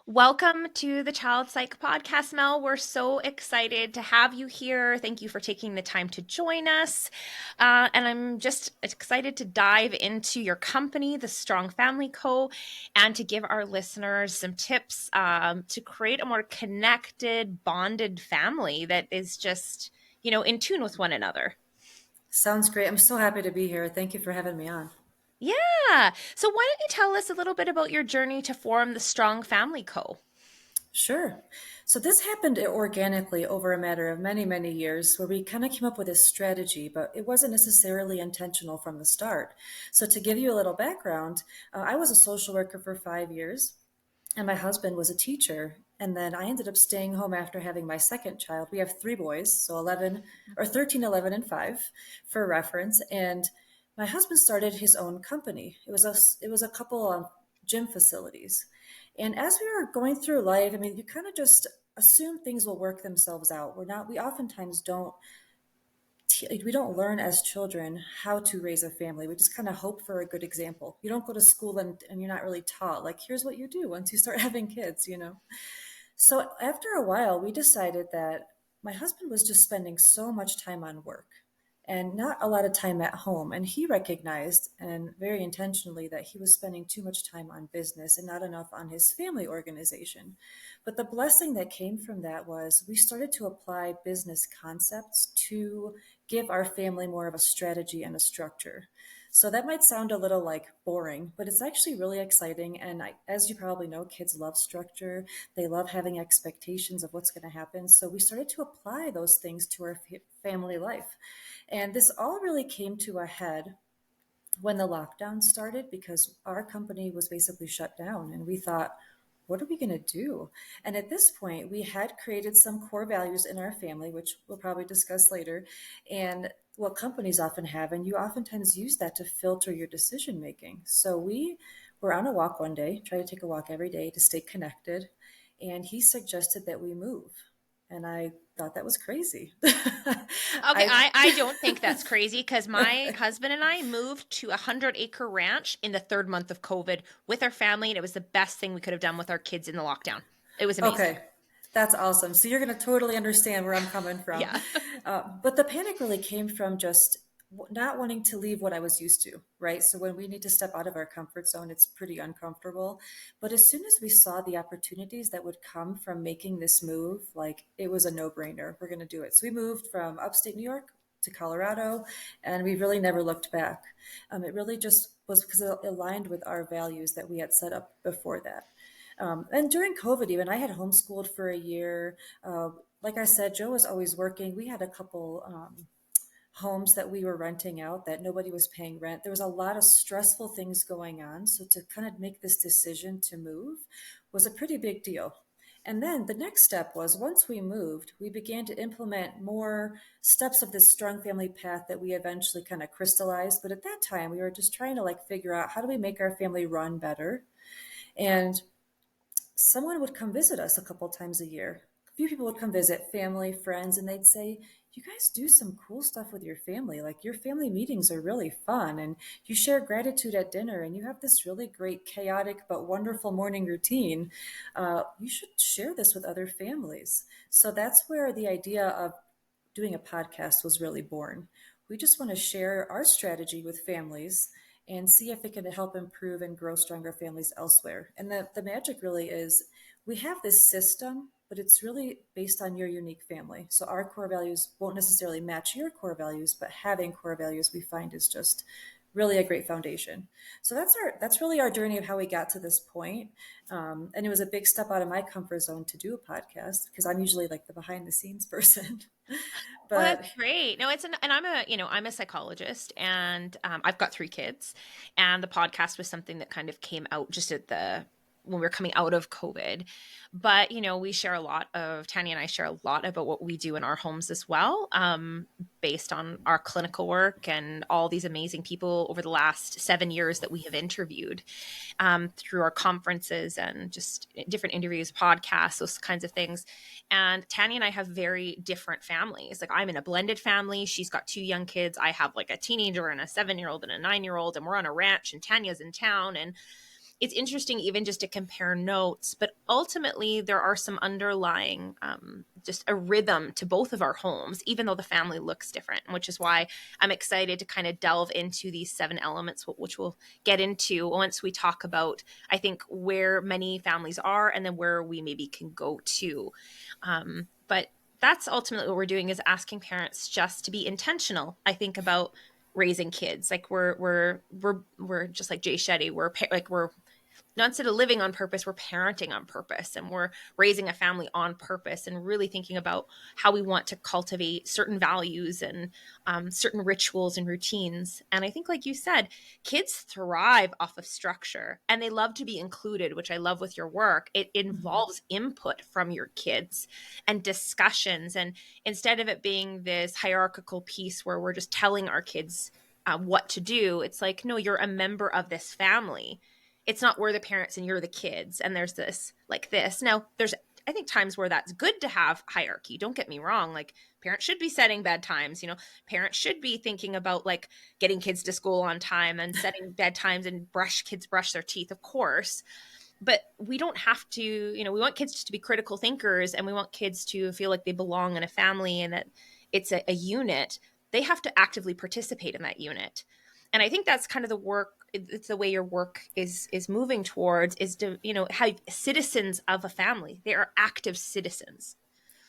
Welcome to the Child Psych Podcast, Mel. We're so excited to have you here. Thank you for taking the time to join us. And I'm just excited to dive into your company, the Strong Family Co., and to give our listeners some tips to create a more connected, bonded family that is just, in tune with one another. Sounds great. I'm so happy to be here. Thank you for having me on. Yeah. So, why don't you tell us a little bit about your journey to form the Strong Family Co.? Sure. So this happened organically over a matter of many, many years where we kind of came up with a strategy, but it wasn't necessarily intentional from the start. So to give you a little background, I was a social worker for 5 years and my husband was a teacher. And then I ended up staying home after having my second child. We have three boys, so 11 or 13, 11, and 5 for reference. And my husband started his own company. It was a couple of gym facilities. And as we were going through life, I mean, you kind of just assume things will work themselves out. We oftentimes we don't learn as children how to raise a family. We just kind of hope for a good example. You don't go to school and you're not really taught, like, here's what you do once you start having kids. So after a while, we decided that my husband was just spending so much time on work and not a lot of time at home. And he recognized, and very intentionally, that he was spending too much time on business and not enough on his family organization. But the blessing that came from that was we started to apply business concepts to give our family more of a strategy and a structure. So that might sound a little like boring, but it's actually really exciting. And as you probably know, kids love structure. They love having expectations of what's going to happen. So we started to apply those things to our family life. And this all really came to a head when the lockdown started because our company was basically shut down. And we thought, what are we going to do? And at this point, we had created some core values in our family, which we'll probably discuss later, and what companies often have. And you oftentimes use that to filter your decision making. So we were on a walk one day, try to take a walk every day to stay connected. And he suggested that we move. And I thought that was crazy. Okay, I I don't think that's crazy because my husband and I moved to a 100-acre ranch in the third month of COVID with our family, and it was the best thing we could have done with our kids in the lockdown. It was amazing. Okay, that's awesome. So you're going to totally understand where I'm coming from. Yeah. But the panic really came from just not wanting to leave what I was used to, right? So when we need to step out of our comfort zone, it's pretty uncomfortable. But as soon as we saw the opportunities that would come from making this move, like it was a no-brainer. We're going to do it. So we moved from upstate New York to Colorado, and we really never looked back. It really just was because it aligned with our values that we had set up before that. And during COVID, even I had homeschooled for a year. Like I said, Joe was always working. We had a couple homes that we were renting out that nobody was paying rent. There was a lot of stressful things going on. So to kind of make this decision to move was a pretty big deal. And then the next step was once we moved, we began to implement more steps of this strong family path that we eventually kind of crystallized. But at that time, we were just trying to like figure out how do we make our family run better. And someone would come visit us a couple times a year. A few people would come visit, family, friends, and they'd say, you guys do some cool stuff with your family. Like your family meetings are really fun, and you share gratitude at dinner, and you have this really great, chaotic, but wonderful morning routine. You should share this with other families. So that's where the idea of doing a podcast was really born. We just want to share our strategy with families and see if it can help improve and grow stronger families elsewhere. And the magic really is we have this system, but it's really based on your unique family. So our core values won't necessarily match your core values, but having core values we find is just really a great foundation. So that's really our journey of how we got to this point. And it was a big step out of my comfort zone to do a podcast because I'm usually like the behind the scenes person. Well, that's But great. No, and I'm a psychologist, and I've got three kids, and the podcast was something that kind of came out just when we were coming out of COVID. But we share a lot of Tanya and I share a lot about what we do in our homes as well, based on our clinical work and all these amazing people over the last 7 years that we have interviewed through our conferences and just different interviews, podcasts, those kinds of things. And Tanya and I have very different families. Like I'm in a blended family. She's got two young kids. I have like a teenager and a 7-year-old and a 9-year-old, and we're on a ranch and Tanya's in town. And it's interesting even just to compare notes, but ultimately there are some underlying just a rhythm to both of our homes, even though the family looks different, which is why I'm excited to kind of delve into these 7 elements, which we'll get into once we talk about, I think, where many families are and then where we maybe can go to. But that's ultimately what we're doing, is asking parents just to be intentional, I think, about raising kids. Like we're just like Jay Shetty. We're not, instead of living on purpose, we're parenting on purpose, and we're raising a family on purpose, and really thinking about how we want to cultivate certain values and certain rituals and routines. And I think, like you said, kids thrive off of structure and they love to be included, which I love with your work. It Mhm. involves input from your kids and discussions. And instead of it being this hierarchical piece where we're just telling our kids what to do, it's like, no, you're a member of this family. It's not we're the parents and you're the kids and there's this like this. Now, there's, I think, times where that's good to have hierarchy. Don't get me wrong. Like, parents should be setting bedtimes, parents should be thinking about like getting kids to school on time and setting bedtimes and kids brush their teeth, of course. But we don't have to, we want kids to be critical thinkers, and we want kids to feel like they belong in a family and that it's a unit. They have to actively participate in that unit. And I think that's kind of the work, it's the way your work is moving towards, is to, have citizens of a family. They are active citizens.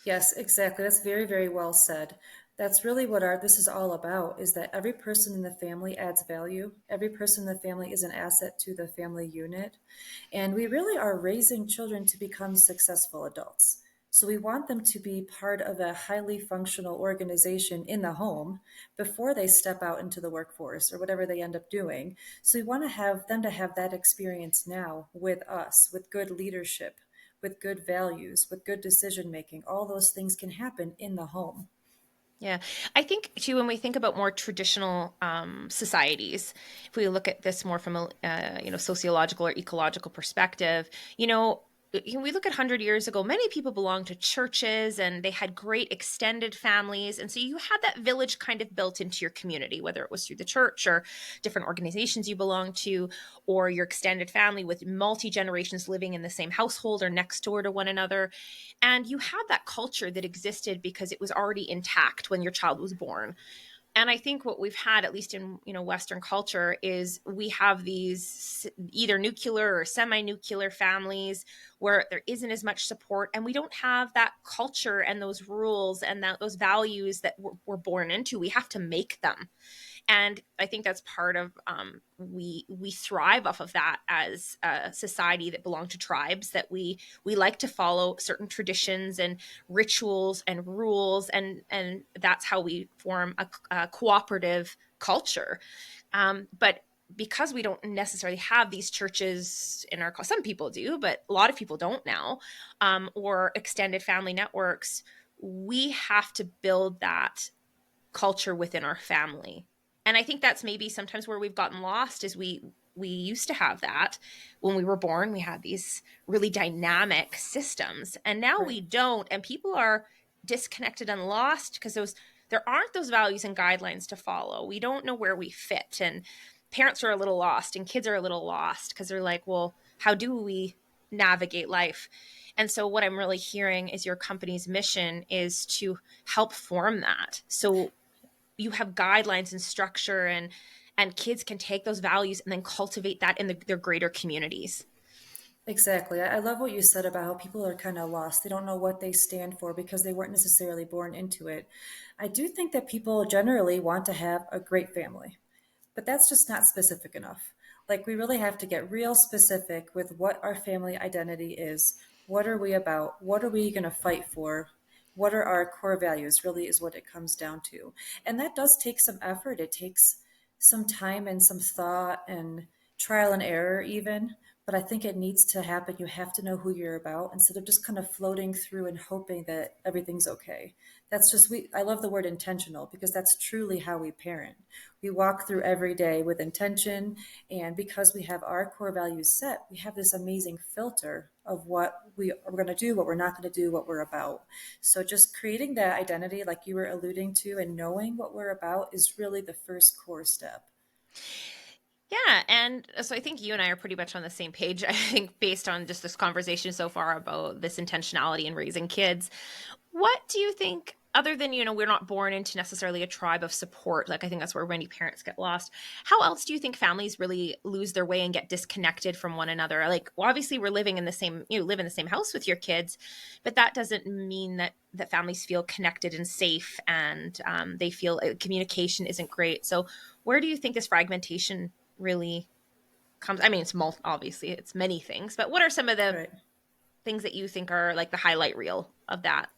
Yes, exactly. That's very, very well said. That's really what our this is all about, is that every person in the family adds value. Every person in the family is an asset to the family unit. And we really are raising children to become successful adults. So we want them to be part of a highly functional organization in the home before they step out into the workforce or whatever they end up doing. So we want to have them to have that experience now with us, with good leadership, with good values, with good decision making. All those things can happen in the home. Yeah, I think too, when we think about more traditional societies, if we look at this more from a sociological or ecological perspective, we look at 100 years ago, many people belonged to churches and they had great extended families, and so you had that village kind of built into your community, whether it was through the church or different organizations you belonged to, or your extended family with multi generations living in the same household or next door to one another. And you had that culture that existed because it was already intact when your child was born. And I think what we've had, at least in Western culture, is we have these either nuclear or semi-nuclear families where there isn't as much support, and we don't have that culture and those rules and those values that we're born into. We have to make them. And I think that's part of we thrive off of that as a society that belong to tribes, that we like to follow certain traditions and rituals and rules, and that's how we form a cooperative culture. But because we don't necessarily have these churches in our, some people do, but a lot of people don't now, or extended family networks, we have to build that culture within our family. And I think that's maybe sometimes where we've gotten lost, is we used to have that when we were born. We had these really dynamic systems, and now Right. we don't, and people are disconnected and lost because there aren't those values and guidelines to follow. We don't know where we fit, and parents are a little lost and kids are a little lost because they're like, well, how do we navigate life? And so what I'm really hearing is your company's mission is to help form that. So you have guidelines and structure, and kids can take those values and then cultivate that in their greater communities. Exactly. I love what you said about how people are kind of lost. They don't know what they stand for because they weren't necessarily born into it. I do think that people generally want to have a great family, but that's just not specific enough. Like, we really have to get real specific with what our family identity is. What are we about? What are we going to fight for? What are our core values, really, is what it comes down to. And that does take some effort. It takes some time and some thought and trial and error, even. But I think it needs to happen. You have to know who you're about instead of just kind of floating through and hoping that everything's okay. That's just, I love the word intentional, because that's truly how we parent. We walk through every day with intention, and because we have our core values set, we have this amazing filter of what we are going to do, what we're not going to do, what we're about. So just creating that identity, like you were alluding to, and knowing what we're about is really the first core step. Yeah, and so I think you and I are pretty much on the same page. I think based on just this conversation so far about this intentionality in raising kids, what do you think, other than, we're not born into necessarily a tribe of support, like I think that's where many parents get lost. How else do you think families really lose their way and get disconnected from one another? Like, well, obviously we're living in the same, live in the same house with your kids, but that doesn't mean that families feel connected and safe, and they feel communication isn't great. So where do you think this fragmentation really comes? I mean, obviously it's many things, but what are some of the Right. things that you think are like the highlight reel of that?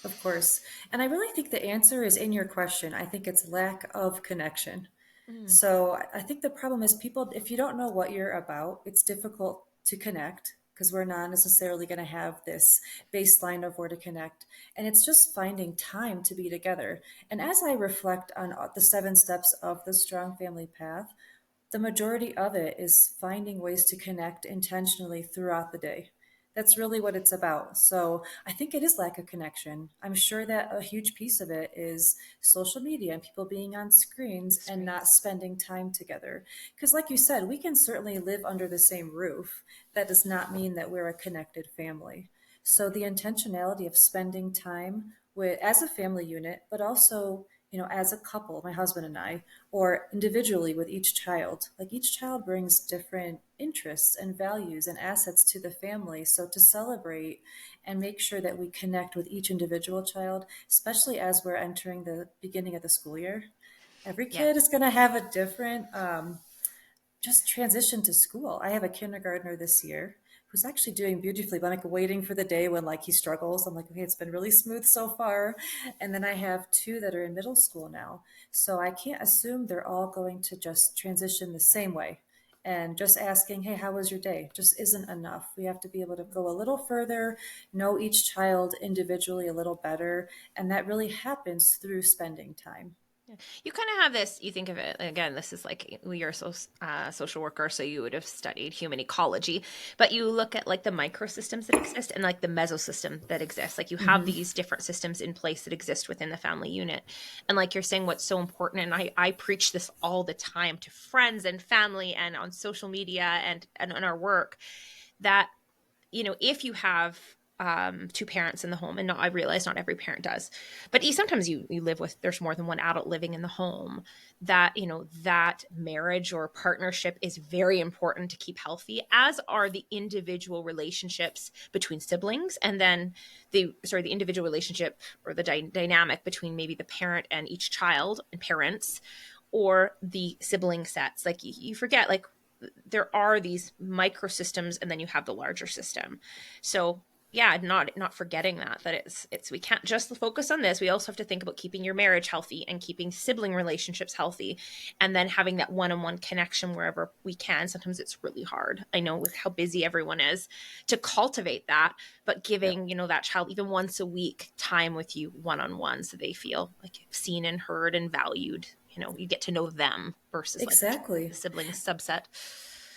Of course. And I really think the answer is in your question. I think it's lack of connection. Mm, So I think the problem is people, if you don't know what you're about, it's difficult to connect because we're not necessarily going to have this baseline of where to connect. And it's just finding time to be together. And as I reflect on the 7 steps of the strong family path, the majority of it is finding ways to connect intentionally throughout the day. That's really what it's about. So I think it is lack of connection. I'm sure that a huge piece of it is social media and people being on screens and not screens. spending time together. Because, like you said, we can certainly live under the same roof. That does not mean that we're a connected family. So the intentionality of spending time with as a family unit, but also as a couple, my husband and I, or individually with each child. Like each child brings different interests and values and assets to the family. So to celebrate and make sure that we connect with each individual child, especially as we're entering the beginning of the school year. Every kid is Yes. going to have a different just transition to school. I have a kindergartner this year who's actually doing beautifully, but I'm like waiting for the day when like he struggles. I'm like, okay, it's been really smooth so far. And then I have 2 that are in middle school now. So I can't assume they're all going to just transition the same way. And just asking, hey, how was your day? Just isn't enough. We have to be able to go a little further, know each child individually a little better. And that really happens through spending time. Yeah. You kind of have this, you think of it, again, this is like you're a social worker, so you would have studied human ecology, but you look at like the microsystems that exist and like the mesosystem that exists. Like you have Hmm. these different systems in place that exist within the family unit. And like you're saying, what's so important, and I preach this all the time to friends and family and on social media and on our work, that if you have two parents in the home, and I realize not every parent does, but sometimes you live with, there's more than one adult living in the home, that that marriage or partnership is very important to keep healthy, as are the individual relationships between siblings, and then the individual relationship or the dynamic between maybe the parent and each child and parents, or the sibling sets. Like you forget, like there are these microsystems and then you have the larger system. So yeah, not forgetting that it's we can't just focus on this. We also have to think about keeping your marriage healthy and keeping sibling relationships healthy, and then having that one-on-one connection wherever we can. Sometimes it's really hard, I know, with how busy everyone is, to cultivate that, but Yep. giving that child even once a week time with you one-on-one, so they feel like seen and heard and valued. You get to know them versus like the Exactly. sibling subset.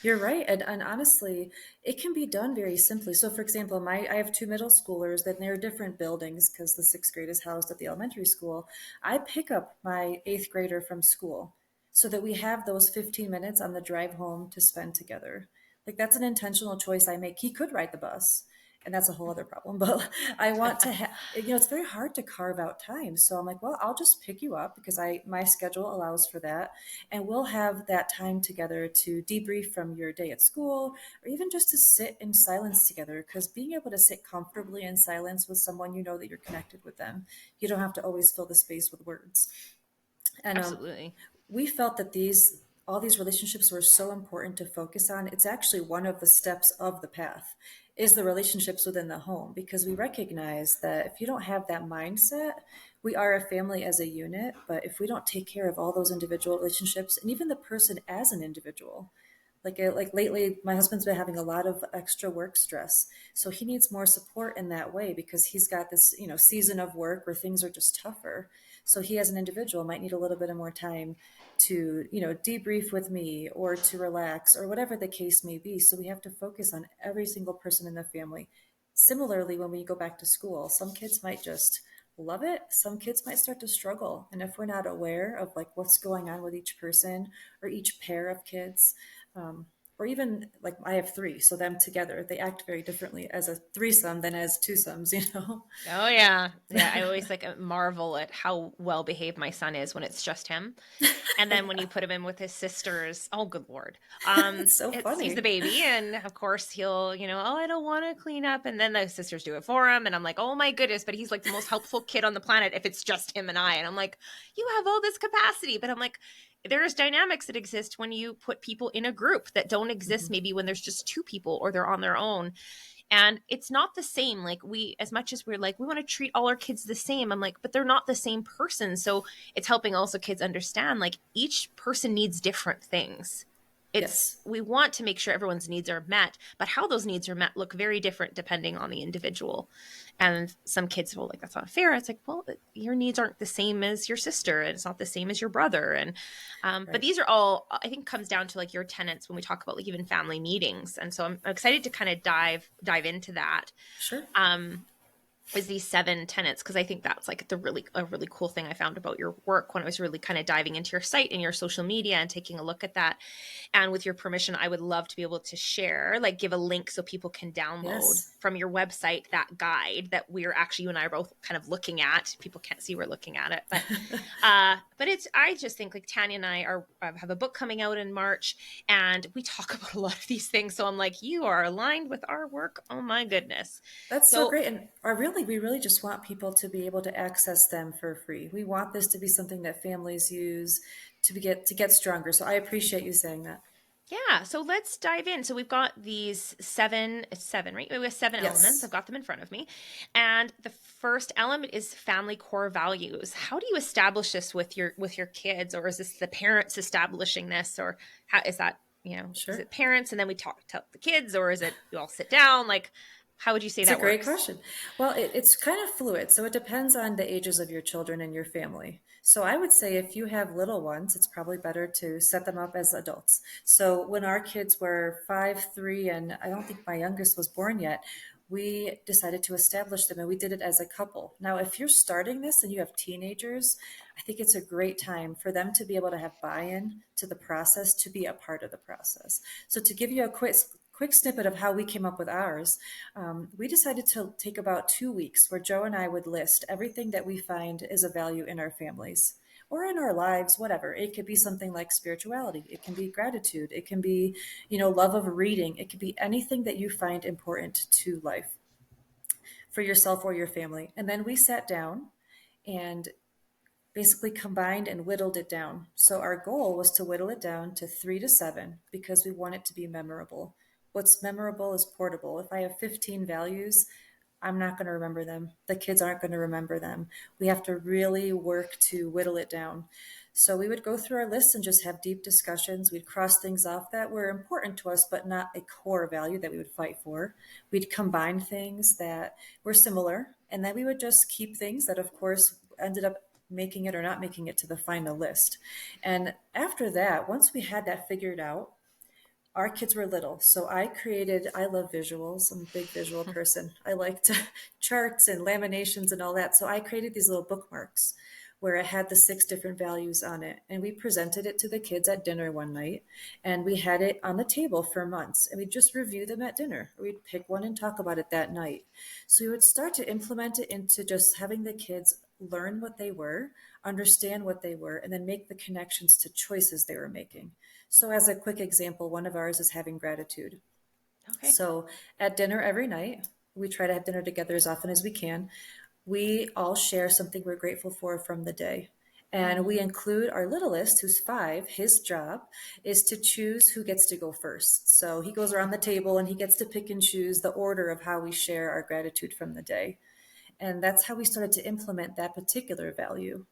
You're right. And honestly, it can be done very simply. So for example, I have 2 middle schoolers that they're different buildings because the 6th grade is housed at the elementary school. I pick up my 8th grader from school so that we have those 15 minutes on the drive home to spend together. Like that's an intentional choice I make. He could ride the bus, and that's a whole other problem. But I want to have, it's very hard to carve out time. So I'm like, well, I'll just pick you up because my schedule allows for that, and we'll have that time together to debrief from your day at school, or even just to sit in silence together. Because being able to sit comfortably in silence with someone, you know that you're connected with them. You don't have to always fill the space with words. And Absolutely. we felt that these all these relationships were so important to focus on. It's actually one of the steps of the path is the relationships within the home, because we recognize that if you don't have that mindset, we are a family as a unit, but if we don't take care of all those individual relationships and even the person as an individual, like lately my husband's been having a lot of extra work stress, so he needs more support in that way because he's got this season of work where things are just tougher. So he as an individual might need a little bit of more time to debrief with me or to relax or whatever the case may be. So we have to focus on every single person in the family. Similarly, when we go back to school, some kids might just love it, some kids might start to struggle. And if we're not aware of like what's going on with each person or each pair of kids, or even like I have three, so them together, they act very differently as a threesome than as twosomes, you know? Oh yeah. Yeah, I always like marvel at how well behaved my son is when it's just him. And then when you put him in with his sisters, oh good lord. It's so It's he's the funny. baby and of course he'll, oh, I don't want to clean up and then the sisters do it for him and I'm like, "Oh my goodness, but he's like the most helpful kid on the planet if it's just him and I." And I'm like, "You have all this capacity." But I'm like, there's dynamics that exist when you put people in a group that don't exist Mhm. maybe when there's just two people or they're on their own. And it's not the same. Like, we, as much as we're like, we want to treat all our kids the same, I'm like, but they're not the same person. So it's helping also kids understand like each person needs different things. Yes. We want to make sure everyone's needs are met, but how those needs are met look very different depending on the individual. And some kids will like, that's not fair. It's like, well, your needs aren't the same as your sister, and it's not the same as your brother. And but Right. these are all, I think, comes down to like your tenets when we talk about like even family meetings. And so I'm excited to kind of dive into that. Sure. Um, is these 7 tenets, because I think that's like a really cool thing I found about your work when I was really kind of diving into your site and your social media and taking a look at that. And with your permission, I would love to be able to share, like give a link so people can download Yes. from your website that guide that we're actually, you and I are both kind of looking at. People can't see we're looking at it, but it's, I just think like Tanya and I are have a book coming out in March and we talk about a lot of these things. So I'm like, you are aligned with our work. Oh my goodness. That's so So great. And we really just want people to be able to access them for free. We want this to be something that families use to get stronger. So I appreciate you saying that. yeah, so let's dive in. So we've got these seven, it's seven, right? We have 7 elements. I've Yes. got them in front of me. And the first element is family core values. How do you establish this with your kids, or is this the parents establishing this, or how is that, is Sure. it parents and then we talk to the kids, or is it you all sit down? Like, how would you say It's a that great works? question. Well, it's kind of fluid. So it depends on the ages of your children and your family. So I would say if you have little ones, it's probably better to set them up as adults. So when our kids were 5, 3, and I don't think my youngest was born yet, we decided to establish them and we did it as a couple. Now, if you're starting this and you have teenagers, I think it's a great time for them to be able to have buy-in to the process, to be a part of the process. So to give you a quick snippet of how we came up with ours, we decided to take about 2 weeks where Joe and I would list everything that we find is a value in our families or in our lives, whatever. It could be something like spirituality. It can be gratitude. It can be, love of reading. It could be anything that you find important to life for yourself or your family. And then we sat down and basically combined and whittled it down. So our goal was to whittle it down to 3 to 7 because we want it to be memorable. What's memorable is portable. If I have 15 values, I'm not going to remember them. The kids aren't going to remember them. We have to really work to whittle it down. So we would go through our list and just have deep discussions. We'd cross things off that were important to us, but not a core value that we would fight for. We'd combine things that were similar, and then we would just keep things that, of course, ended up making it or not making it to the final list. And after that, once we had that figured out, our kids were little. So I love visuals. I'm a big visual person. I like to charts and laminations and all that. So I created these little bookmarks where it had the 6 different values on it. And we presented it to the kids at dinner one night. And we had it on the table for months. And we'd just review them at dinner. We'd pick one and talk about it that night. So we would start to implement it into just having the kids learn what they were, understand what they were, and then make the connections to choices they were making. So, as a quick example, one of ours is having gratitude. Okay. So, at dinner every night, we try to have dinner together as often as we can. We all share something we're grateful for from the day. And we Mm-hmm. include our littlest, who's 5. His job is to choose who gets to go first. So he goes around the table and he gets to pick and choose the order of how we share our gratitude from the day. And that's how we started to implement that particular value.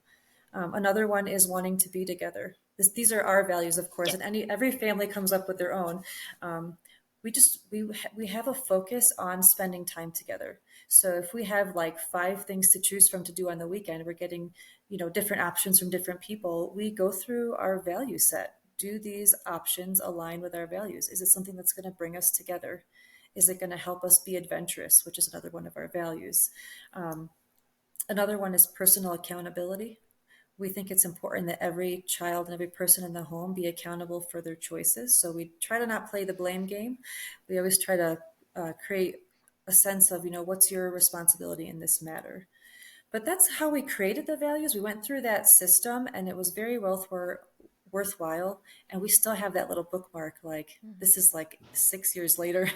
Another one is wanting to be together. These are our values, of course, Yeah. and every family comes up with their own. Um, we have a focus on spending time together. So if we have like 5 things to choose from to do on the weekend, we're getting different options from different people. We go through our value set. Do these options align with our values? Is it something that's going to bring us together? Is it going to help us be adventurous, which is another one of our values? Um, Another one is personal accountability. We think it's important that every child and every person in the home be accountable for their choices. So we try to not play the blame game. We always try to create a sense of, what's your responsibility in this matter? But that's how we created the values. We went through that system and it was very worthwhile. And we still have that little bookmark. Like Mhm. this is like 6 years later,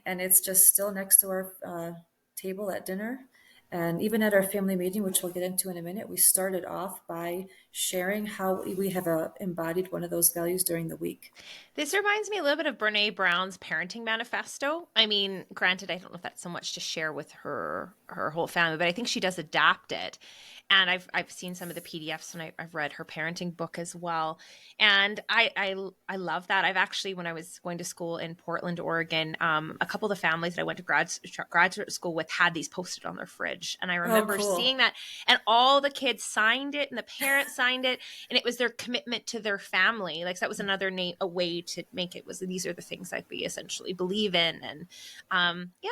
and it's just still next to our table at dinner. And even at our family meeting, which we'll get into in a minute, we started off by sharing how we have embodied one of those values during the week. This reminds me a little bit of Brene Brown's parenting manifesto. I mean, granted, I don't know if that's so much to share with her whole family, but I think she does adapt it. And I've seen some of the PDFs, and I've read her parenting book as well. And I love that. I've actually, when I was going to school in Portland, Oregon, a couple of the families that I went to graduate school with had these posted on their fridge, and I Oh, remember seeing cool. that, and all the kids signed it, and the parents signed it, and it was their commitment to their family. Like that was another name, a way to make it was these are the things that we essentially believe in. And yeah,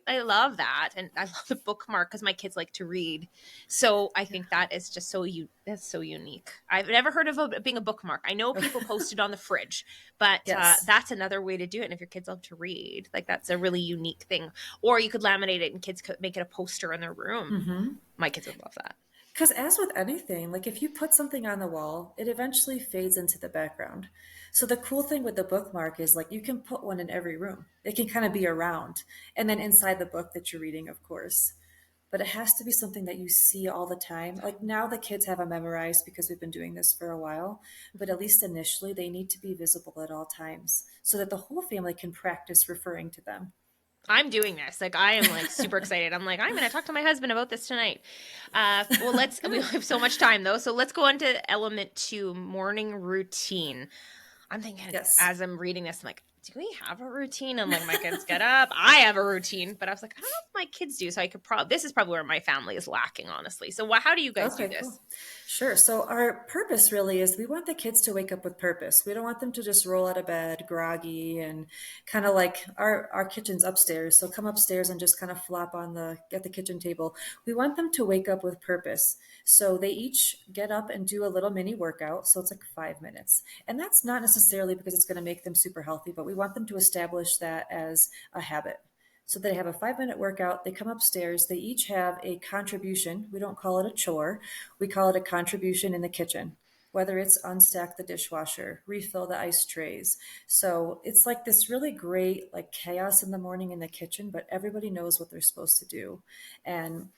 I love that, and I love the bookmark because my kids like to read. So I think that is just that's so unique. I've never heard of it being a bookmark. I know people post it on the fridge, but Yes. that's another way to do it. And if your kids love to read, like that's a really unique thing. Or you could laminate it and kids could make it a poster in their room. Mm-hmm. My kids would love that. Because as with anything, like if you put something on the wall, it eventually fades into the background. So the cool thing with the bookmark is like you can put one in every room. It can kind of be around. And then inside the book that you're reading, of course. But it has to be something that you see all the time. Like now the kids have them memorized because we've been doing this for a while, but at least initially they need to be visible at all times so that the whole family can practice referring to them. I'm doing this. Like I am like super excited. I'm like, I'm gonna talk to my husband about this tonight. Well, we have so much time though. So let's go on to element two, morning routine. I'm thinking Yes. as I'm reading this, I'm like, do we have a routine? And like my kids get up. I have a routine, but I was like, I don't know if my kids do. So I could probably this is probably where my family is lacking, honestly. So how do you guys do Okay, this? cool. Sure. So our purpose really is we want the kids to wake up with purpose. We don't want them to just roll out of bed groggy and kind of like our kitchen's upstairs. So come upstairs and just kind of flop on the at the kitchen table. We want them to wake up with purpose. So they each get up and do a little mini workout. So it's like 5 minutes. And that's not necessarily because it's going to make them super healthy, but we want them to establish that as a habit. So they have a 5 minute workout. They come upstairs. They each have a contribution. We don't call it a chore. We call it a contribution in the kitchen, whether it's unstack the dishwasher, refill the ice trays. So it's like this really great like chaos in the morning in the kitchen, but everybody knows what they're supposed to do. And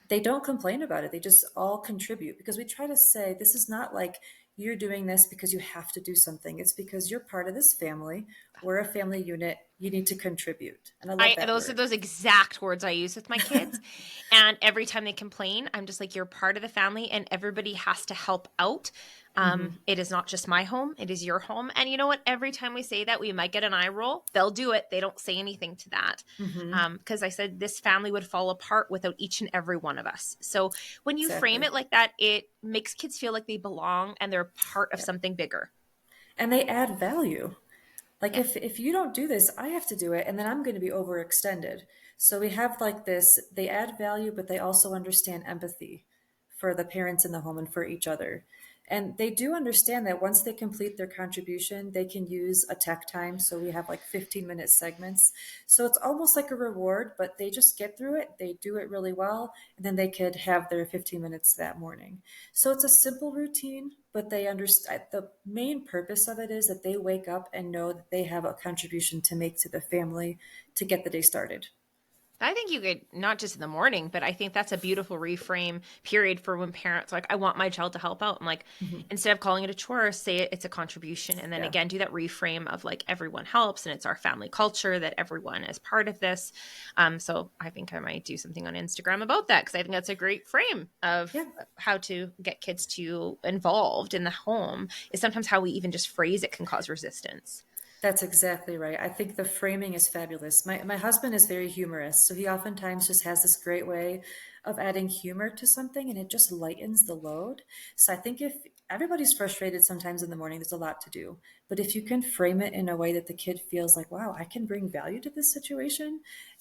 they don't complain about it. They just all contribute because we try to say this is not like you're doing this because you have to do something. It's because you're part of this family. We're a family unit. You need to contribute. And I love I that those are word. those exact words I use with my kids. And every time they complain, I'm just like, you're part of the family and everybody has to help out. Hmm. It is not just my home, it is your home. And you know what? Every time we say that, we might get an eye roll. They'll do it. They don't say anything to that. Hmm. Because I said this family would fall apart without each and every one of us. So when you frame Exactly. it like that, it makes kids feel like they belong and they're part of Yep. something bigger. And they add value. Like Yeah. if you don't do this, I have to do it, and then I'm going to be overextended. So we have like this, they add value, but they also understand empathy for the parents in the home and for each other. And they do understand that once they complete their contribution, they can use a tech time. So we have like 15-minute segments. So it's almost like a reward, but they just get through it. They do it really well, and then they could have their 15 minutes that morning. So it's a simple routine, but they understand the main purpose of it is that they wake up and know that they have a contribution to make to the family to get the day started. I think you could not just in the morning, but I think that's a beautiful reframe period for when parents are like, I want my child to help out. I'm like, Mhm. instead of calling it a chore, say it's a contribution. And then Yeah. again, do that reframe of like everyone helps and it's our family culture that everyone is part of this. So I think I might do something on Instagram about that because I think that's a great frame of Yeah. how to get kids to involved in the home is sometimes how we even just phrase it can cause resistance. That's exactly right. I think the framing is fabulous. My husband is very humorous, so he oftentimes just has this great way of adding humor to something and it just lightens the load. So I think if everybody's frustrated sometimes in the morning, there's a lot to do. But if you can frame it in a way that the kid feels like, wow, I can bring value to this situation,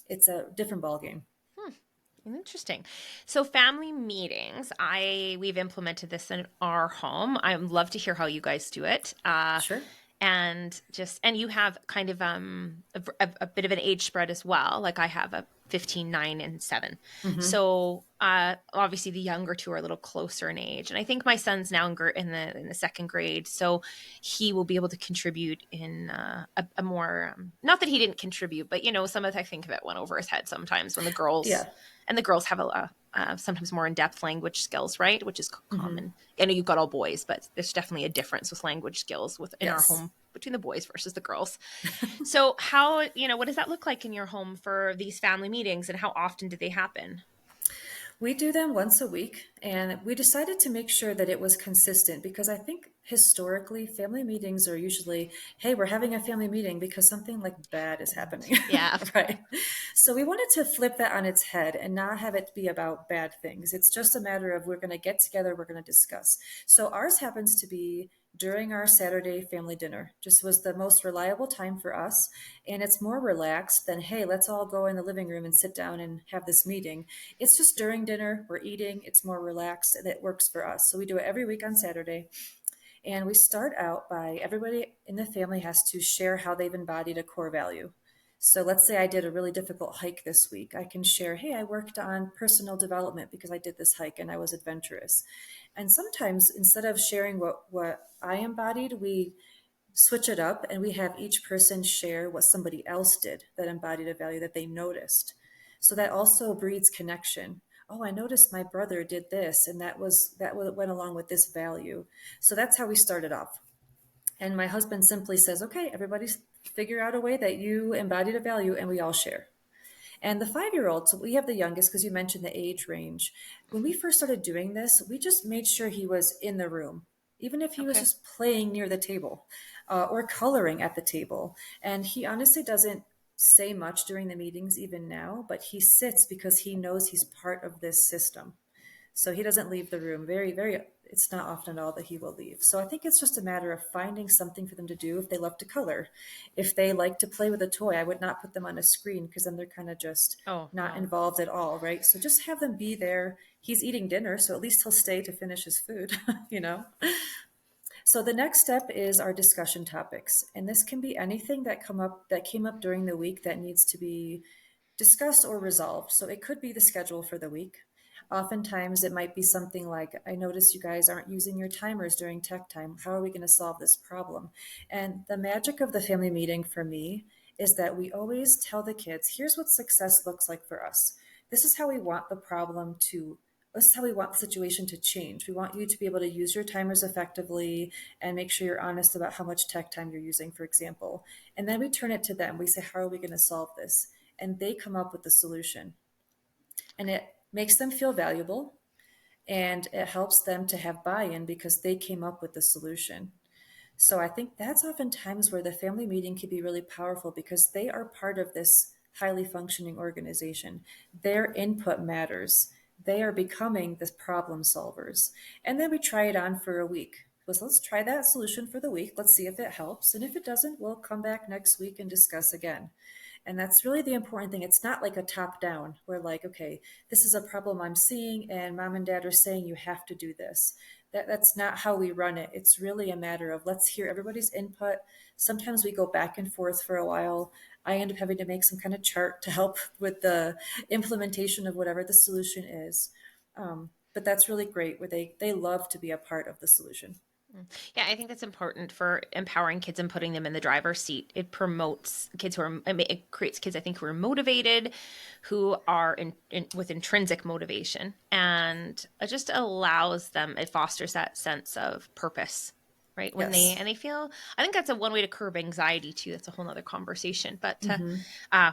it's a different ballgame. Hmm. Interesting. So family meetings, we've implemented this in our home. I would love to hear how you guys do it. Sure. And you have kind of a bit of an age spread as well. Like I have a 15, 9, and 7. Hmm. So obviously the younger two are a little closer in age, and I think my son's now in the second grade, so he will be able to contribute in a more not that he didn't contribute, but some of I think of it went over his head sometimes when Yeah. the girls have sometimes more in-depth language skills, right? Which is Hmm. common. I know you've got all boys, but there's definitely a difference with language skills in our Yes. home between the boys versus the girls. So what does that look like in your home for these family meetings, and how often do they happen? We do them once a week, and we decided to make sure that it was consistent because I think historically family meetings are usually, hey, we're having a family meeting because something like bad is happening. Yeah. Right. So we wanted to flip that on its head and not have it be about bad things. It's just a matter of we're going to get together, we're going to discuss. So ours happens to be during our Saturday family dinner. Just was the most reliable time for us. And it's more relaxed than, hey, let's all go in the living room and sit down and have this meeting. It's just during dinner, we're eating, it's more relaxed, and it works for us. So we do it every week on Saturday. And we start out by everybody in the family has to share how they've embodied a core value. So let's say I did a really difficult hike this week. I can share, hey, I worked on personal development because I did this hike and I was adventurous. And sometimes instead of sharing what I embodied, we switch it up and we have each person share what somebody else did that embodied a value that they noticed. So that also breeds connection. Oh, I noticed my brother did this, and that went along with this value. So that's how we started off. And my husband simply says, okay, everybody figure out a way that you embodied a value and we all share. And the 5 year old, so we have the youngest because you mentioned the age range. When we first started doing this, we just made sure he was in the room, even if he was Okay. just playing near the table or coloring at the table. And he honestly doesn't say much during the meetings, even now, but he sits because he knows he's part of this system. So he doesn't leave the room. It's not often at all that he will leave. So I think it's just a matter of finding something for them to do if they love to color. If they like to play with a toy, I would not put them on a screen because then they're kind of just Oh not no. involved at all, right? So just have them be there. He's eating dinner, so at least he'll stay to finish his food, you know? So the next step is our discussion topics. And this can be anything that came up during the week that needs to be discussed or resolved. So it could be the schedule for the week. Oftentimes, it might be something like, I notice you guys aren't using your timers during tech time. How are we going to solve this problem? And the magic of the family meeting for me is that we always tell the kids, here's what success looks like for us. This is how we want the problem to, this is how we want the situation to change. We want you to be able to use your timers effectively and make sure you're honest about how much tech time you're using, for example. And then we turn it to them. We say, how are we going to solve this? And they come up with the solution. And it makes them feel valuable and it helps them to have buy in because they came up with the solution. So I think that's oftentimes where the family meeting can be really powerful because they are part of this highly functioning organization. Their input matters. They are becoming the problem solvers. And then we try it on for a week. Let's try that solution for the week. Let's see if it helps. And if it doesn't, we'll come back next week and discuss again. And that's really the important thing. It's not like a top down where, like, okay, this is a problem I'm seeing, and mom and dad are saying you have to do this. That's not how we run it. It's really a matter of let's hear everybody's input. Sometimes we go back and forth for a while. I end up having to make some kind of chart to help with the implementation of whatever the solution is. But that's really great where they love to be a part of the solution. Mm. Yeah, I think that's important for empowering kids and putting them in the driver's seat. It promotes kids it creates kids, I think, who are motivated, who are with intrinsic motivation, and it just allows them, it fosters that sense of purpose, right? Yes. And they feel, I think that's one way to curb anxiety too. That's a whole nother conversation. But Hmm.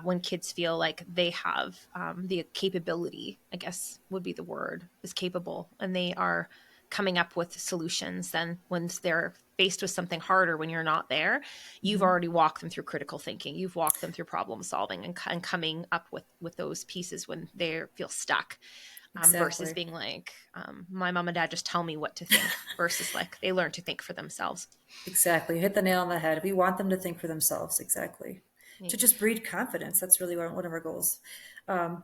when kids feel like they have the capability, I guess would be the word, is capable, and they are coming up with solutions, then once they're faced with something harder when you're not there, you've Hmm. already walked them through critical thinking, you've walked them through problem solving, and coming up with those pieces when they feel stuck, versus Exactly. being like, my mom and dad just tell me what to think, versus like they learn to think for themselves. Exactly. Hit the nail on the head. We want them to think for themselves. Exactly. Yeah. To just breed confidence. That's really one of our goals. Um,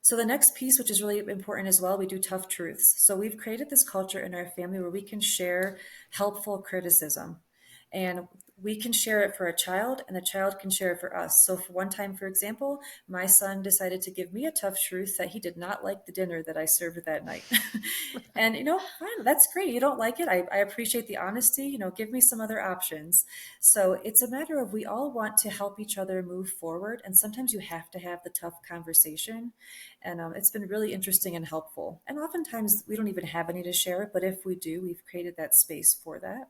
So the next piece, which is really important as well, we do tough truths. So we've created this culture in our family where we can share helpful criticism. And we can share it for a child, and the child can share it for us. So for one time, for example, my son decided to give me a tough truth that he did not like the dinner that I served that night. And, fine, that's great. You don't like it. I appreciate the honesty. Give me some other options. So it's a matter of we all want to help each other move forward. And sometimes you have to have the tough conversation. And it's been really interesting and helpful. And oftentimes we don't even have any to share, but if we do, we've created that space for that.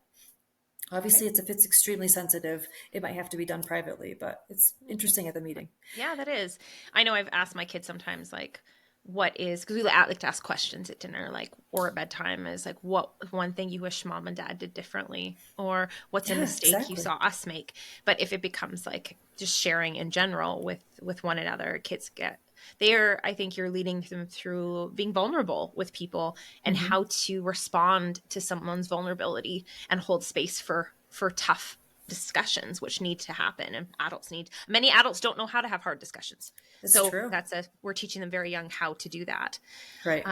Okay. Obviously, if it's extremely sensitive, it might have to be done privately, but it's interesting at the meeting. Yeah, that is. I know I've asked my kids sometimes, like, what is, because we like to ask questions at dinner, like, or at bedtime, is like, what one thing you wish mom and dad did differently, or what's a Yeah, mistake you exactly. saw us make. But if it becomes like just sharing in general with one another, kids get there. I think you're leading them through being vulnerable with people and Hmm. how to respond to someone's vulnerability and hold space for tough discussions which need to happen, and many adults don't know how to have hard discussions, It's so true. we're teaching them very young how to do that. Right.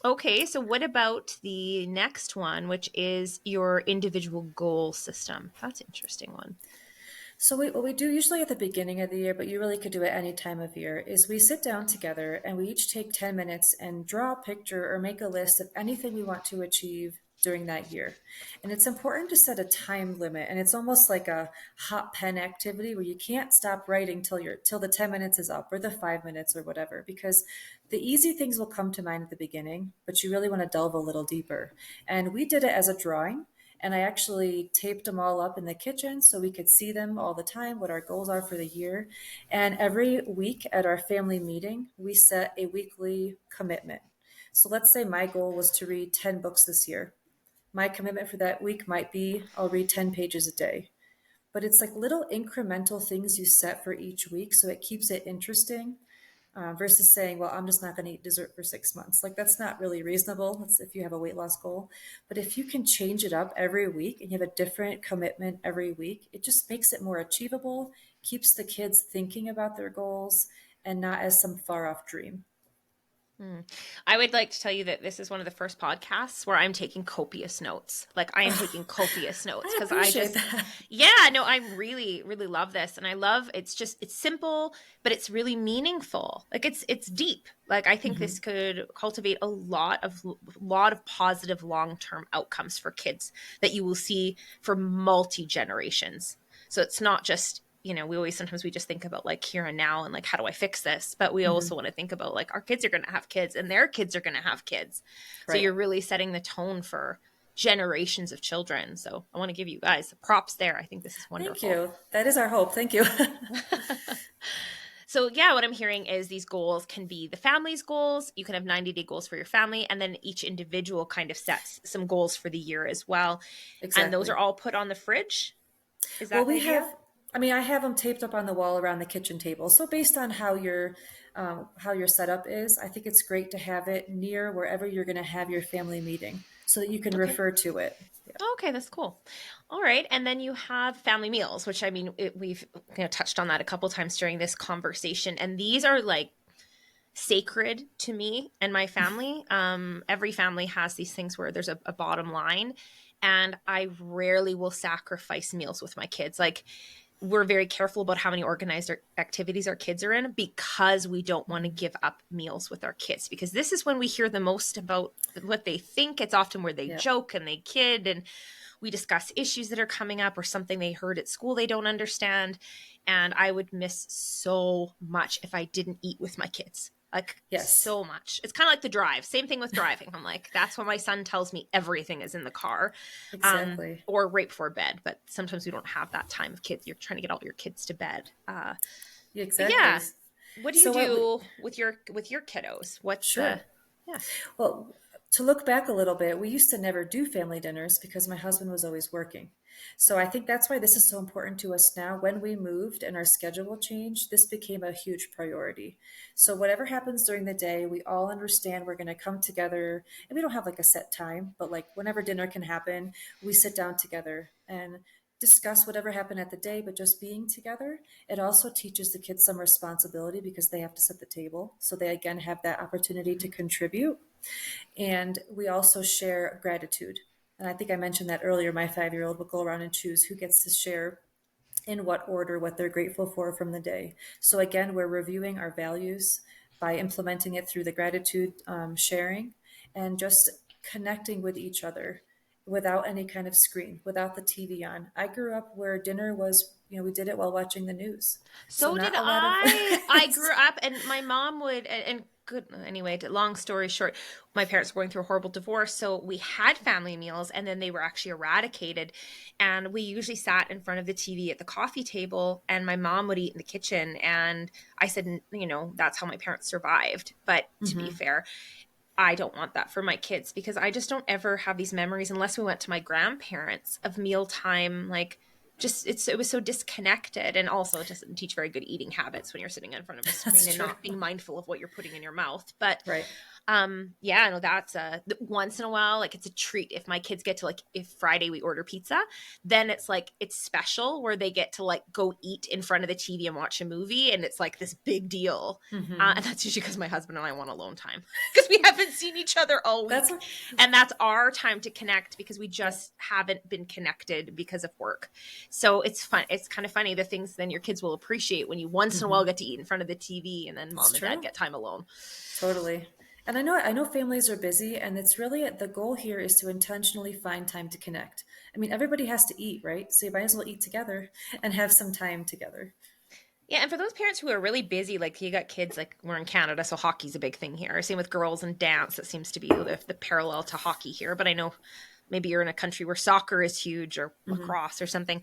Okay, so what about the next one, which is your individual goal system? That's an interesting one. So what we do usually at the beginning of the year, but you really could do it any time of year, is we sit down together and we each take 10 minutes and draw a picture or make a list of anything we want to achieve during that year. And it's important to set a time limit. And it's almost like a hot pen activity where you can't stop writing till the 10 minutes is up or the 5 minutes or whatever, because the easy things will come to mind at the beginning, but you really want to delve a little deeper. And we did it as a drawing. And I actually taped them all up in the kitchen so we could see them all the time, what our goals are for the year. And every week at our family meeting, we set a weekly commitment. So let's say my goal was to read 10 books this year. My commitment for that week might be I'll read 10 pages a day. But it's like little incremental things you set for each week. So it keeps it interesting versus saying, well, I'm just not going to eat dessert for 6 months. Like that's not really reasonable. That's if you have a weight loss goal. But if you can change it up every week and you have a different commitment every week, it just makes it more achievable, keeps the kids thinking about their goals and not as some far off dream. Hmm. I would like to tell you that this is one of the first podcasts where I'm taking copious notes. Like I am taking copious notes I because appreciate that. yeah, no, I really, really love this. And I love, it's simple, but it's really meaningful. Like it's deep. Like I think Hmm. this could cultivate a lot of positive long-term outcomes for kids that you will see for multi generations. So it's not just, we just think about like here and now and like how do I fix this, but we Hmm. also want to think about like our kids are going to have kids and their kids are going to have kids, so Right. you're really setting the tone for generations of children. So I want to give you guys the props there. I think this is Thank wonderful. you. That is our hope. Thank you. So yeah, what I'm hearing is these goals can be the family's goals. You can have 90-day goals for your family, and then each individual kind of sets some goals for the year as well, and those are Exactly. all put on the fridge. Is Well, that the we idea? have, I mean, I have them taped up on the wall around the kitchen table. So based on how your setup is, I think it's great to have it near wherever you're going to have your family meeting so that you can Okay. refer to it. Yeah. Okay, that's cool. All right, and then you have family meals, which I mean, we've touched on that a couple times during this conversation, and these are like sacred to me and my family. Every family has these things where there's a bottom line, and I rarely will sacrifice meals with my kids. Like we're very careful about how many organized activities our kids are in because we don't want to Mhm. give up meals with our kids, because this is when we hear the most about what they think. It's often where they Yeah. joke and they kid, and we discuss issues that are coming up or something they heard at school they don't understand. And I would miss so much if I didn't eat with my kids. Like Yes. so much. It's kind of like the drive. Same thing with driving. I'm like, that's when my son tells me everything is in the car, Exactly. or right before bed. But sometimes we don't have that time of kids. You're trying to get all your kids to bed. Yeah, But exactly. yeah, what do you So what we, do with your kiddos? What's sure. yeah. Well, to look back a little bit, we used to never do family dinners because my husband was always working. So I think that's why this is so important to us now. When we moved and our schedule changed, this became a huge priority. So whatever happens during the day, we all understand we're going to come together, and we don't have like a set time, but like whenever dinner can happen, we sit down together. And discuss whatever happened at the day, but just being together. It also teaches the kids some responsibility because they have to set the table. So they again have that opportunity to contribute. And we also share gratitude. And I think I mentioned that earlier. My 5-year-old will go around and choose who gets to share in what order what they're grateful for from the day. So again, we're reviewing our values by implementing it through the gratitude sharing and just connecting with each other without any kind of screen, without the TV on. I grew up where dinner was, we did it while watching the news. So So did not a lot of I grew up, and my mom would, and good, anyway, long story short, my parents were going through a horrible divorce. So we had family meals, and then they were actually eradicated. And we usually sat in front of the TV at the coffee table, and my mom would eat in the kitchen. And I said, that's how my parents survived. But to be fair, I don't want that for my kids, because I just don't ever have these memories unless we went to my grandparents of mealtime. Like, just it was so disconnected, and also it doesn't teach very good eating habits when you're sitting in front of a screen that's and true. not being mindful of what you're putting in your mouth. But Right. yeah, no, that's once in a while, like, it's a treat if my kids get to, like, if Friday we order pizza, then it's like it's special where they get to, like, go eat in front of the TV and watch a movie, and it's like this big deal. And that's usually because my husband and I want alone time because we haven't seen each other all That's week, and that's our time to connect because we just haven't been connected because of work. So it's fun. It's kind of funny, the things then your kids will appreciate when you once in a while get to eat in front of the TV, and then it's mom and dad true. get time alone. Totally. And I know families are busy, and it's really the goal here is to intentionally find time to connect. I mean, everybody has to eat, right? So you might as well eat together and have some time together. Yeah, and for those parents who are really busy, like, you got kids, like, we're in Canada, so hockey's a big thing here. Same with girls and dance. That seems to be the parallel to hockey here. But I know maybe you're in a country where soccer is huge, or lacrosse or something.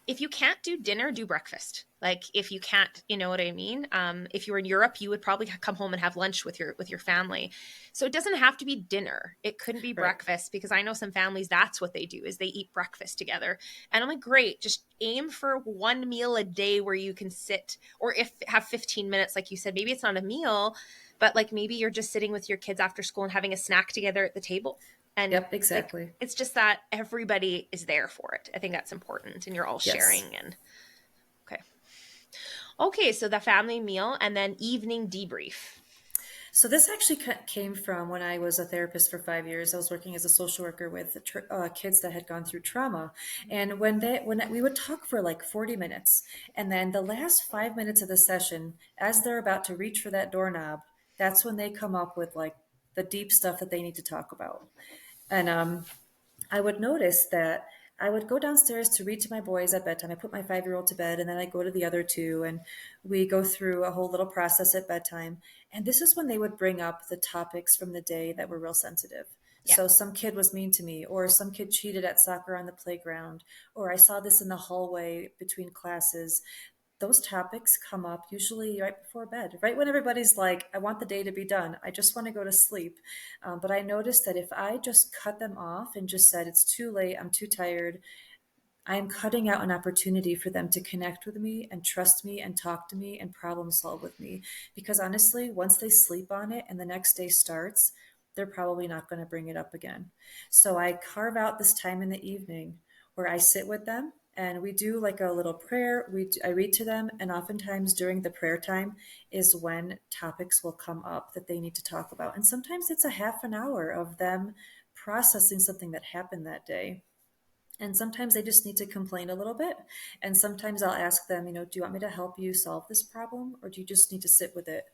If you can't do dinner, do breakfast. Like, if you can't, you know what I mean? If you were in Europe, you would probably come home and have lunch with your family. So it doesn't have to be dinner. It couldn't be Right. breakfast, because I know some families, that's what they do, is they eat breakfast together. And I'm like, great, just aim for one meal a day where you can sit, or if have 15 minutes, like you said, maybe it's not a meal, but like maybe you're just sitting with your kids after school and having a snack together at the table. And Yep, like, exactly. it's just that everybody is there for it. I think that's important, and you're all Yes. sharing. And okay. Okay, so the family meal and then evening debrief. So this actually came from when I was a therapist for 5 years. I was working as a social worker with kids that had gone through trauma, and when we would talk for like 40 minutes, and then the last 5 minutes of the session, as they're about to reach for that doorknob, that's when they come up with like the deep stuff that they need to talk about. And I would notice that I would go downstairs to read to my boys at bedtime. I put my 5-year-old to bed, and then I go to the other two, and we go through a whole little process at bedtime. And this is when they would bring up the topics from the day that were real sensitive. Yeah. So some kid was mean to me, or some kid cheated at soccer on the playground, or I saw this in the hallway between classes. Those topics come up usually right before bed, right when everybody's like, I want the day to be done. I just want to go to sleep. But I noticed that if I just cut them off and just said, it's too late, I'm too tired, I'm cutting out an opportunity for them to connect with me and trust me and talk to me and problem solve with me. Because honestly, once they sleep on it and the next day starts, they're probably not going to bring it up again. So I carve out this time in the evening where I sit with them and we do like a little prayer. I read to them, and oftentimes during the prayer time is when topics will come up that they need to talk about. And sometimes it's a half an hour of them processing something that happened that day. And sometimes they just need to complain a little bit. And sometimes I'll ask them, do you want me to help you solve this problem, or do you just need to sit with it?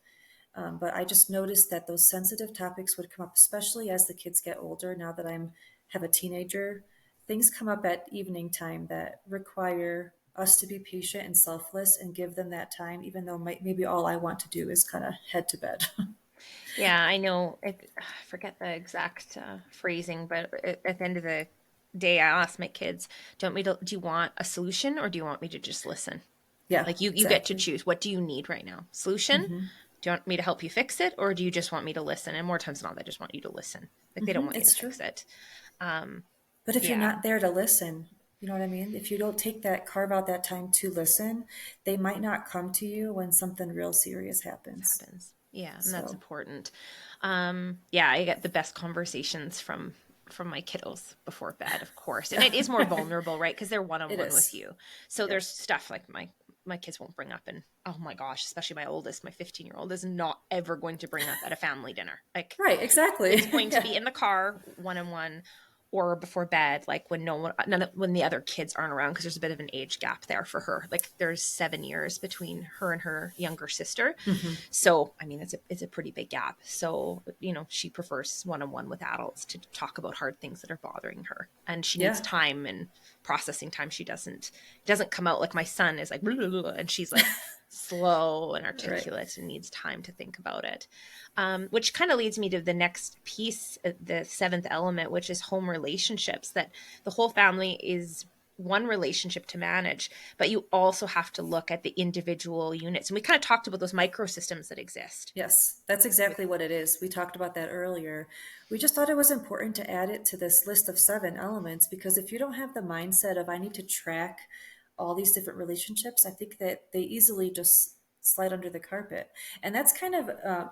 But I just noticed that those sensitive topics would come up, especially as the kids get older. Now that I'm have a teenager, things come up at evening time that require us to be patient and selfless and give them that time, even though maybe all I want to do is kind of head to bed. Yeah, I know. I forget the exact phrasing, but at the end of the day, I ask my kids, do you want a solution, or do you want me to just listen? Yeah, Like, you get to exactly. choose. What do you need right now? Solution? Do you want me to help you fix it, or do you just want me to listen? And more times than not, they just want you to listen. Like, they don't want you to It's true. fix it. Um, But if you're yeah, not there to listen, you know what I mean? If you don't carve out that time to listen, they might not come to you when something real serious it happens. happens. Yeah, and that's So, important. Yeah, I get the best conversations from from my kiddos before bed, of course. And it is more vulnerable, right? Because they're one on It one with is. you. So Yep. there's stuff like my kids won't bring up, and oh my gosh, especially my oldest, my 15-year-old is not ever going to bring up at a family dinner. Like, Right, exactly. it's going to be in the car one on one or before bed, like when when the other kids aren't around, because there's a bit of an age gap there for her. Like there's 7 years between her and her younger sister. Hmm. So I mean it's a pretty big gap. So she prefers one on one with adults to talk about hard things that are bothering her, and she needs Yeah. time and processing time. She doesn't come out like my son is like blah, blah, blah, and she's like slow and Right. articulate and needs time to think about it. Which kind of leads me to the next piece, the seventh element, which is home relationships. That the whole family is one relationship to manage, but you also have to look at the individual units. And we kind of talked about those microsystems that exist. Yes, that's exactly what it is. We talked about that earlier. We just thought it was important to add it to this list of 7 elements because if you don't have the mindset of I need to track all these different relationships, I think that they easily just slide under the carpet. And that's kind of I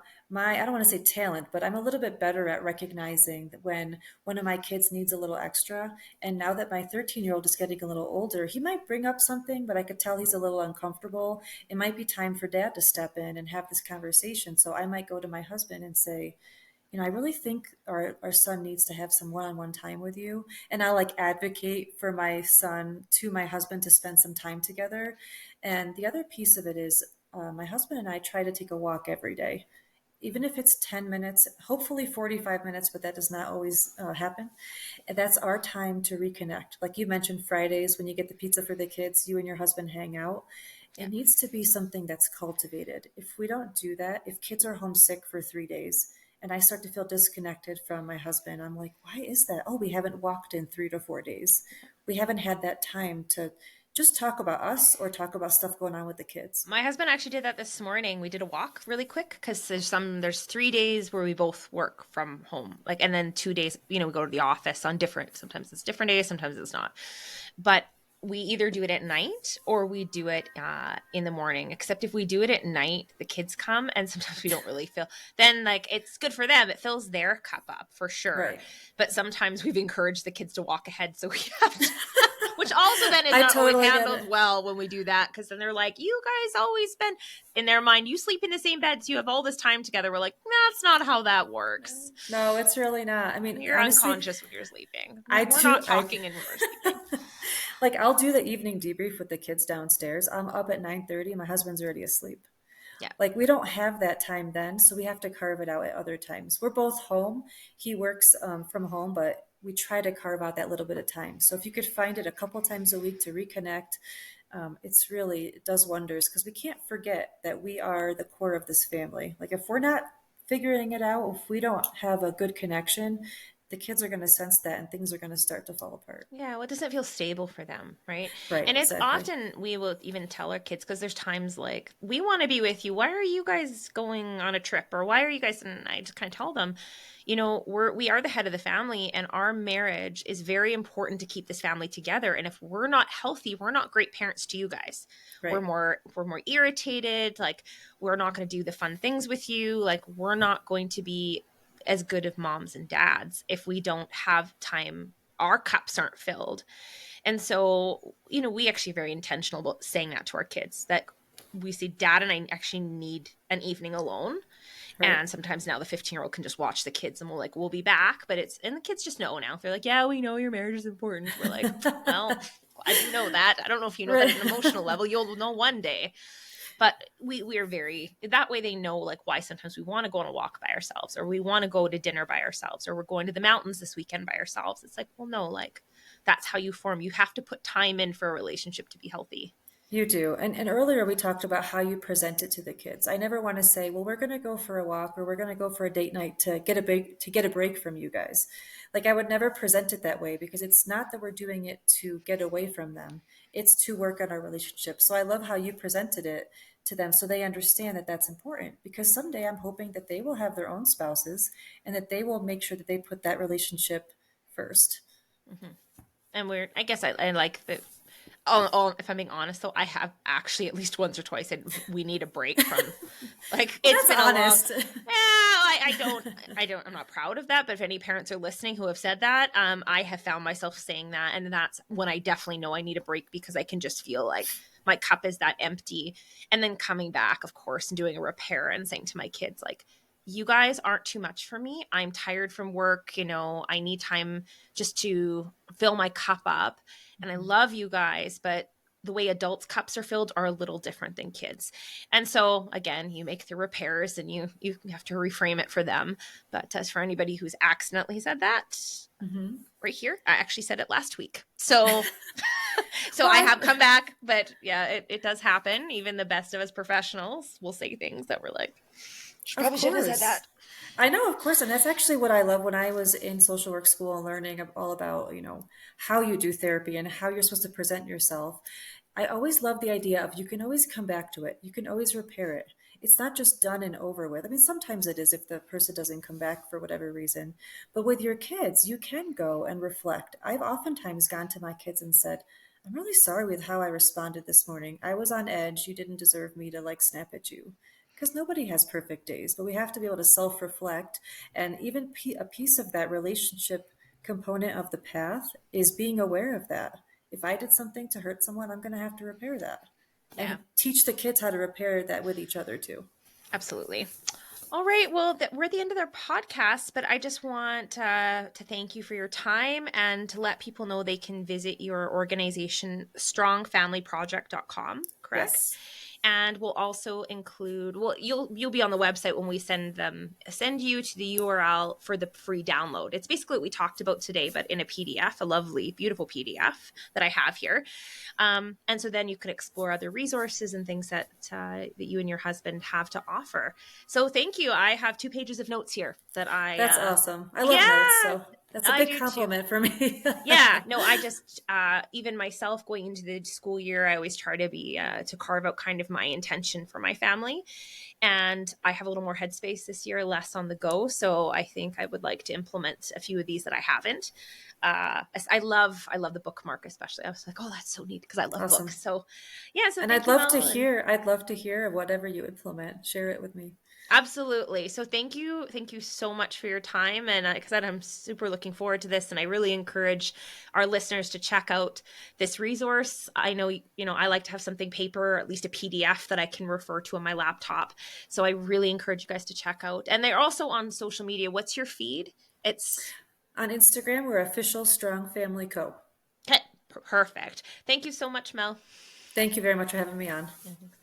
don't want to say talent, but I'm a little bit better at recognizing that when one of my kids needs a little extra. And now that my 13-year-old is getting a little older, he might bring up something, but I could tell he's a little uncomfortable. It might be time for dad to step in and have this conversation. So I might go to my husband and say, I really think our son needs to have some one-on-one time with you. And I'll like advocate for my son to my husband to spend some time together. And the other piece of it is my husband and I try to take a walk every day. Even if it's 10 minutes, hopefully 45 minutes, but that does not always happen. And that's our time to reconnect. Like you mentioned, Fridays when you get the pizza for the kids, you and your husband hang out. It Yeah. needs to be something that's cultivated. If we don't do that, if kids are homesick for 3 days and I start to feel disconnected from my husband, I'm like, why is that? Oh, we haven't walked in 3 to 4 days. We haven't had that time to just talk about us or talk about stuff going on with the kids. My husband actually did that this morning. We did a walk really quick because there's 3 days where we both work from home, like, and then 2 days, we go to the office on different. Sometimes it's different days, sometimes it's not. But we either do it at night or we do it in the morning. Except if we do it at night, the kids come, and sometimes we don't really feel. Then like it's good for them; it fills their cup up for sure. Right. But sometimes we've encouraged the kids to walk ahead, so we have to. Which also then is I not always totally get handled it. well when we do that, because then they're like, you guys always spend, in their mind, you sleep in the same bed, so you have all this time together. We're like, that's not how that works. No, it's really not. I mean, You're honestly, unconscious when you're sleeping. I We're not too, I talking and we're sleeping. like I'll do the evening debrief with the kids downstairs. I'm up at 9:30. My husband's already asleep. Yeah. Like we don't have that time then, so we have to carve it out at other times. We're both home. He works from home, but we try to carve out that little bit of time. So if you could find it a couple times a week to reconnect, it does wonders because we can't forget that we are the core of this family. Like if we're not figuring it out, if we don't have a good connection, the kids are going to sense that and things are going to start to fall apart. Yeah, well, it doesn't feel stable for them, right? Right, And it's exactly. often we will even tell our kids, because there's times like, we want to be with you. Why are you guys going on a trip? Or why are you guys? And I just kind of tell them, we are the head of the family, and our marriage is very important to keep this family together. And if we're not healthy, we're not great parents to you guys. We're Right. more irritated. Like, we're not going to do the fun things with you. Like, we're not going to be as good of moms and dads if we don't have time, our cups aren't filled. And so, we actually are very intentional about saying that to our kids, that we say, dad and I actually need an evening alone. Right. And sometimes now the 15-year-old can just watch the kids, and we'll be back. But and the kids just know now. They're like, yeah, we know your marriage is important. We're like, well, I do know that. I don't know if you know that Right. at an emotional level. You'll know one day. But we are very, that way they know like why sometimes we want to go on a walk by ourselves, or we want to go to dinner by ourselves, or we're going to the mountains this weekend by ourselves. It's like, well, no, like that's how you form. You have to put time in for a relationship to be healthy. You do. And earlier we talked about how you present it to the kids. I never want to say, well, we're going to go for a walk or we're going to go for a date night to get a break from you guys. Like I would never present it that way because it's not that we're doing it to get away from them. It's to work on our relationship. So I love how you presented it to them so they understand that that's important because someday I'm hoping that they will have their own spouses and that they will make sure that they put that relationship first. Mm-hmm. And I guess I like that. Oh, if I'm being honest, though, I have actually at least once or twice said we need a break from, like, Well, it's that's been a long. honest. Yeah, I'm not proud of that, but if any parents are listening who have said that, I have found myself saying that. And that's when I definitely know I need a break, because I can just feel like my cup is that empty. And then coming back, of course, and doing a repair and saying to my kids, like, you guys aren't too much for me. I'm tired from work. I need time just to fill my cup up. And I love you guys, but the way adults' cups are filled are a little different than kids. And so again, you make the repairs and you have to reframe it for them. But as for anybody who's accidentally said that, Mm-hmm. right here, I actually said it last week. So so I Well, have come back, but yeah, it does happen. Even the best of us professionals will say things that we're like, she of probably shouldn't have said course. that. I know, of course, and that's actually what I love when I was in social work school and learning all about, how you do therapy and how you're supposed to present yourself. I always love the idea of you can always come back to it. You can always repair it. It's not just done and over with. I mean, sometimes it is if the person doesn't come back for whatever reason. But with your kids, you can go and reflect. I've oftentimes gone to my kids and said, I'm really sorry with how I responded this morning. I was on edge. You didn't deserve me to like snap at you. Because nobody has perfect days, but we have to be able to self reflect. And even a piece of that relationship component of the path is being aware of that. If I did something to hurt someone, I'm going to have to repair that Yeah, and teach the kids how to repair that with each other too. absolutely. All right. Well, we're at the end of their podcast, but I just want to thank you for your time and to let people know they can visit your organization, strongfamilyproject.com, correct? Yes. And we'll also include, well, you'll be on the website when we send you to the URL for the free download. It's basically what we talked about today, but in a PDF, a lovely, beautiful PDF that I have here. And so then you could explore other resources and things that you and your husband have to offer. So thank you. I have 2 pages of notes here that That's awesome. I love notes. yeah, So that's a I big do too. compliment for me. Yeah, no, I just even myself going into the school year, I always try to be to carve out kind of my intention for my family, and I have a little more headspace this year, less on the go. So I think I would like to implement a few of these that I haven't. I love the bookmark, especially. I was like, oh, that's so neat because I love Awesome. books. So yeah, so And thank you, Mel, and I'd love to hear whatever you implement. Share it with me. absolutely. So thank you so much for your time, and like I said, I'm super looking forward to this, and I really encourage our listeners to check out this resource. I know I like to have something paper, or at least a PDF that I can refer to on my laptop. So I really encourage you guys to check out, and they're also on social media. What's your feed? It's On Instagram, we're official Strong Family Co. perfect. Thank you so much, Mel. Thank you very much for having me on. Yeah, thanks.